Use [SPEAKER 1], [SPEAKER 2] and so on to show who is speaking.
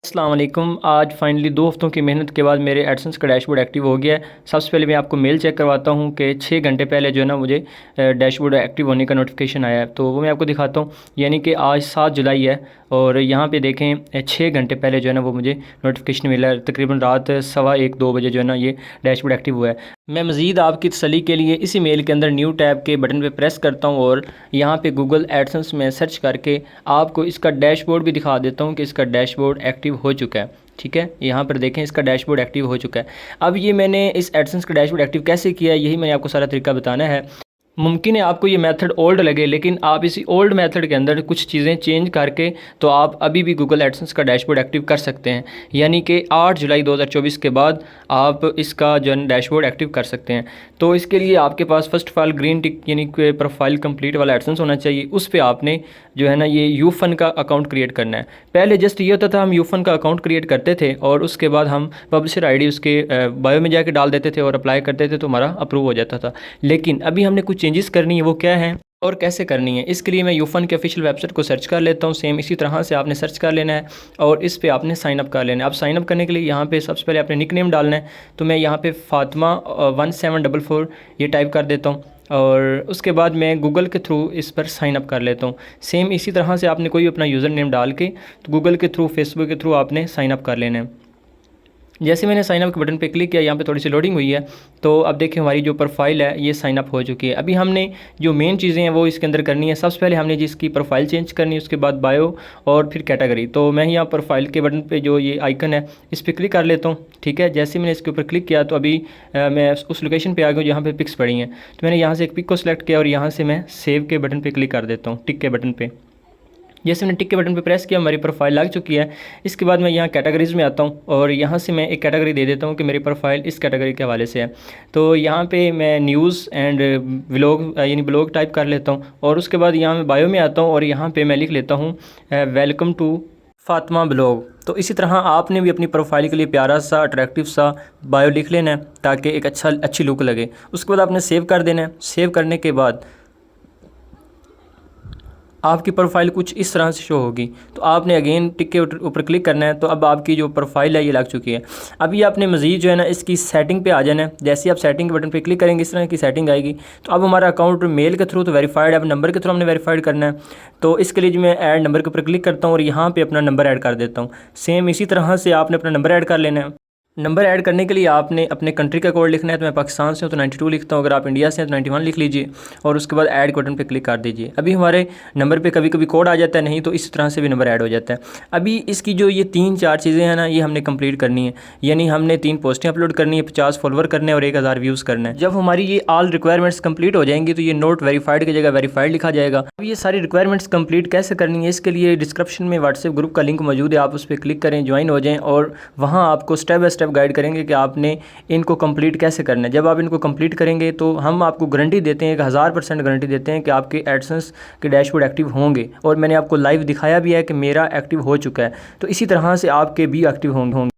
[SPEAKER 1] अस्सलाम वालेकुम। आज फाइनली 2 हफ़्तों की मेहनत के बाद मेरे एडसेंस का डैशबोर्ड एक्टिव हो गया है। सबसे पहले मैं आपको मेल चेक करवाता हूँ कि 6 घंटे पहले जो है ना मुझे डैशबोर्ड एक्टिव होने का नोटिफिकेशन आया है, तो वो मैं आपको दिखाता हूँ। यानी कि आज 7 जुलाई है और यहाँ पे देखें 6 घंटे पहले जो है ना वो मुझे नोटिफिकेशन मिला है। तकरीबन रात 1:15-2 बजे जो है ना ये डैशबोर्ड एक्टिव हुआ है। मैं मज़ीद आपकी तसल्ली के लिए इसी मेल के अंदर न्यू टैब के बटन पे प्रेस करता हूँ और यहाँ पे गूगल एडसेंस में सर्च करके आपको इसका डैशबोर्ड भी दिखा देता हूँ कि इसका डैशबोर्ड एक्टिव हो चुका है। ठीक है, यहाँ पर देखें इसका डैशबोर्ड एक्टिव हो चुका है। अब ये मैंने इस एडसेंस का डैशबोर्ड एक्टिव कैसे किया है, यही मैंने आपको सारा तरीका बताना है। मुमकिन है आपको ये मेथड ओल्ड लगे, लेकिन आप इसी ओल्ड मेथड के अंदर कुछ चीज़ें चेंज करके तो आप अभी भी गूगल एडसेंस का डैशबोर्ड एक्टिव कर सकते हैं। यानी कि 8 जुलाई 2024 के बाद आप इसका जो है डैशबोर्ड एक्टिव कर सकते हैं। तो इसके लिए आपके पास first of all green tick यानी कि प्रोफाइल कंप्लीट वाला एडसेंस होना चाहिए। उस पर आपने जो है ना ये यूफन का अकाउंट क्रिएट करना है। पहले जस्ट ये होता था हम यूफन का अकाउंट क्रिएट करते थे और उसके बाद हम पब्लिशर आईडी उसके बायो में जाके डाल देते थे और अप्लाई करते थे तो हमारा अप्रूव हो जाता था। लेकिन अभी हमने कुछ चेंजेस करनी है, वो क्या है और कैसे करनी है, इसके लिए मैं यूफन के ऑफिशियल वेबसाइट को सर्च कर लेता हूँ। सेम इसी तरह से आपने सर्च कर लेना है और इस पे आपने साइन अप कर लेना है। अब साइन अप करने के लिए यहाँ पे सबसे पहले आपने निक नेम डालना है। तो मैं यहाँ पे फातिमा 1744 ये टाइप कर देता हूँ और उसके बाद मैं गूगल के थ्रू इस पर साइन अप कर लेता हूँ। सेम इसी तरह से आपने कोई अपना यूज़र नेम डाल के तो गूगल के थ्रू, फेसबुक के थ्रू आपने साइन अप कर लेना है। जैसे मैंने साइन अप के बटन पे क्लिक किया, यहाँ पे थोड़ी सी लोडिंग हुई है, तो अब देखिए हमारी जो प्रोफाइल है ये साइन अप हो चुकी है। अभी हमने जो मेन चीज़ें हैं वो इसके अंदर करनी है। सबसे पहले हमने जिसकी प्रोफाइल चेंज करनी है, उसके बाद बायो और फिर कैटेगरी। तो मैं यहाँ प्रोफाइल के बटन पे जो ये आइकन है इस पर क्लिक कर लेता हूँ। ठीक है, जैसे मैंने इसके ऊपर क्लिक किया तो अभी मैं उस लोकेशन पर आ गया हूँ जहाँ पर पिक्स पड़ी हैं। तो मैंने यहाँ से एक पिक को सिलेक्ट किया और यहाँ से मैं सेव के बटन पर क्लिक कर देता हूँ, टिक के बटन पर। जैसे मैंने टिक के बटन पे प्रेस किया हमारी प्रोफाइल लग चुकी है। इसके बाद मैं यहाँ कैटेगरीज़ में आता हूँ और यहाँ से मैं एक कैटेगरी दे देता हूँ कि मेरी प्रोफाइल इस कैटेगरी के हवाले से है। तो यहाँ पे मैं न्यूज़ एंड व्लॉग यानी ब्लॉग टाइप कर लेता हूँ और उसके बाद यहाँ मैं बायो में आता हूँ और यहाँ पे मैं लिख लेता हूँ वेलकम टू फातिमा ब्लॉग। तो इसी तरह आपने भी अपनी प्रोफाइल के लिए प्यारा सा अट्रैक्टिव सा बायो लिख लेना है ताकि एक अच्छी लुक लगे। उसके बाद आपने सेव कर देना है। सेव करने के बाद आपकी प्रोफाइल कुछ इस तरह से शो होगी। तो आपने अगेन टिक के ऊपर क्लिक करना है। तो अब आपकी जो प्रोफाइल है ये लग चुकी है। अभी आपने मज़ीद जो है ना इसकी सेटिंग पे आ जाना है। जैसे आप सेटिंग के बटन पे क्लिक करेंगे इस तरह की सेटिंग आएगी। तो अब हमारा अकाउंट मेल के थ्रू तो वेरीफाइड है, अब नंबर के थ्रू हमने वेरीफाइड करना है। तो इसके लिए जो मैं ऐड नंबर के ऊपर क्लिक करता हूँ और यहाँ पर अपना नंबर ऐड कर देता हूँ। सेम इसी तरह से आपने अपना नंबर ऐड कर लेना है। नंबर ऐड करने के लिए आपने अपने कंट्री का कोड लिखना है। तो मैं पाकिस्तान से हूँ तो 92 लिखता हूँ, अगर आप इंडिया से हैं तो 91 लिख लीजिए और उसके बाद ऐड बटन पे क्लिक कर दीजिए। अभी हमारे नंबर पे कभी कभी कोड आ जाता है, नहीं तो इस तरह से भी नंबर ऐड हो जाता है। अभी इसकी जो ये 3-4 चीज़ें हैं ना ये हमने कंप्लीट करनी है। यानी हमने 3 पोस्टें अपलोड करनी है, 50 फॉलोवर करने और 1000 व्यूज़ करना है। जब हमारी ये ऑल रिक्वायरमेंट्स कंप्लीट हो जाएंगी तो ये नोट वेरीफाइड की जगह वेरीफाइड लिखा जाएगा। अब ये सारी रिक्वायरमेंट्स कंप्लीट कैसे करनी है, इसके लिए डिस्क्रिप्शन में व्हाट्सएप ग्रुप का लिंक मौजूद है, आप उस पर क्लिक करें, ज्वाइन हो जाएँ और वहाँ आपको स्टेप बाय स्टेप गाइड करेंगे कि आपने इनको कंप्लीट कैसे करना है। जब आप इनको कंप्लीट करेंगे तो हम आपको गारंटी देते हैं, 1000% गारंटी देते हैं कि आपके एडसेंस के डैशबोर्ड एक्टिव होंगे। और मैंने आपको लाइव दिखाया भी है कि मेरा एक्टिव हो चुका है। तो इसी तरह से आपके भी एक्टिव होंगे।